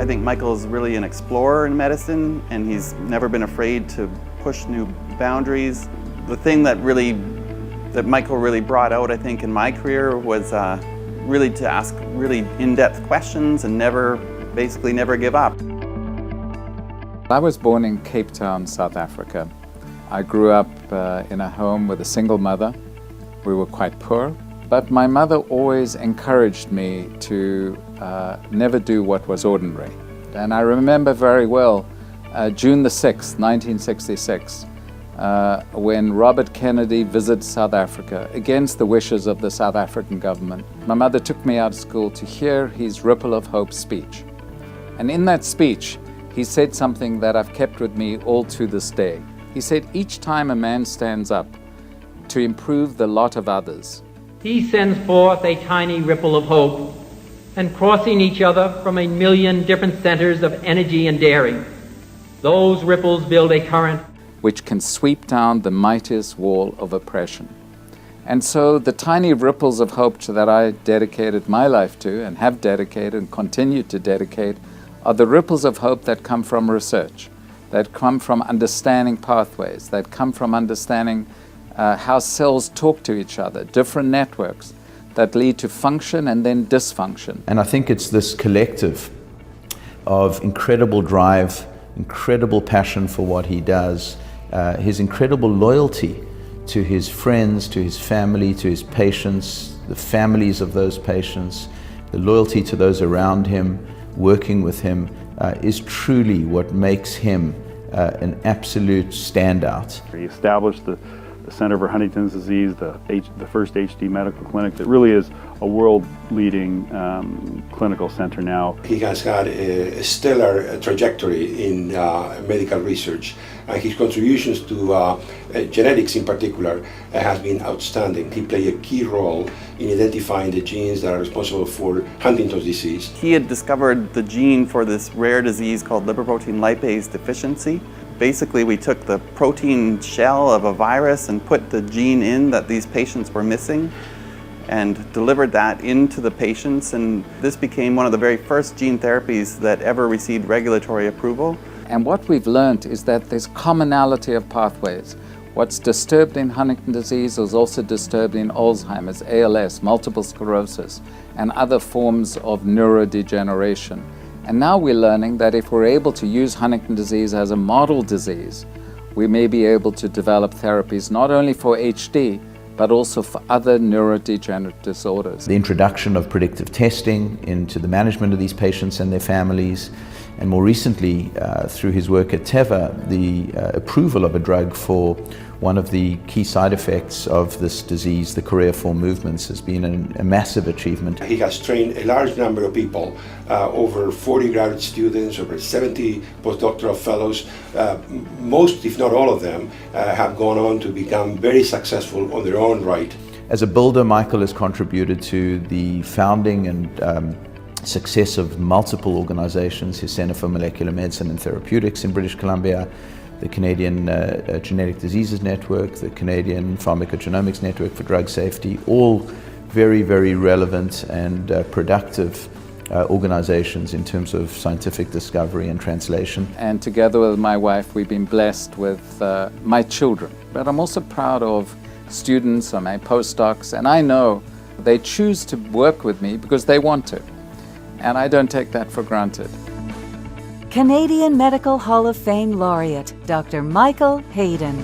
I think Michael's really an explorer in medicine, and he's never been afraid to push new boundaries. The thing that Michael really brought out, I think, in my career was really to ask really in-depth questions and basically never give up. I was born in Cape Town, South Africa. I grew up in a home with a single mother. We were quite poor, but my mother always encouraged me to never do what was ordinary. And I remember very well June the 6th, 1966, when Robert Kennedy visited South Africa against the wishes of the South African government. My mother took me out of school to hear his Ripple of Hope speech. And in that speech, he said something that I've kept with me all to this day. He said, each time a man stands up to improve the lot of others, he sends forth a tiny ripple of hope, and crossing each other from a million different centers of energy and daring, those ripples build a current which can sweep down the mightiest wall of oppression. And so the tiny ripples of hope that I dedicated my life to and have dedicated and continue to dedicate are the ripples of hope that come from research, that come from understanding pathways, that come from understanding how cells talk to each other, different networks that lead to function and then dysfunction. And I think it's this collective of incredible drive, incredible passion for what he does, his incredible loyalty to his friends, to his family, to his patients, the families of those patients, the loyalty to those around him, working with him, is truly what makes him an absolute standout. He established the Center for Huntington's Disease, the first HD medical clinic that really is a world-leading clinical center now. He has had a stellar trajectory in medical research, and his contributions to genetics in particular has been outstanding. He played a key role in identifying the genes that are responsible for Huntington's disease. He had discovered the gene for this rare disease called lipoprotein lipase deficiency. Basically, we took the protein shell of a virus and put the gene in that these patients were missing and delivered that into the patients, and this became one of the very first gene therapies that ever received regulatory approval. And what we've learned is that there's commonality of pathways. What's disturbed in Huntington's disease is also disturbed in Alzheimer's, ALS, multiple sclerosis, and other forms of neurodegeneration. And now we're learning that if we're able to use Huntington's disease as a model disease, we may be able to develop therapies not only for HD, but also for other neurodegenerative disorders. The introduction of predictive testing into the management of these patients and their families, and more recently, through his work at Teva, the approval of a drug for one of the key side effects of this disease, the choreiform movements, has been a massive achievement. He has trained a large number of people, over 40 graduate students, over 70 postdoctoral fellows. Most, if not all of them, have gone on to become very successful on their own right. As a builder, Michael has contributed to the founding and success of multiple organizations, his Center for Molecular Medicine and Therapeutics in British Columbia, the Canadian Genetic Diseases Network, the Canadian Pharmacogenomics Network for Drug Safety, all very, very relevant and productive organizations in terms of scientific discovery and translation. And together with my wife, we've been blessed with my children. But I'm also proud of students and my postdocs, and I know they choose to work with me because they want to. And I don't take that for granted. Canadian Medical Hall of Fame laureate, Dr. Michael Hayden.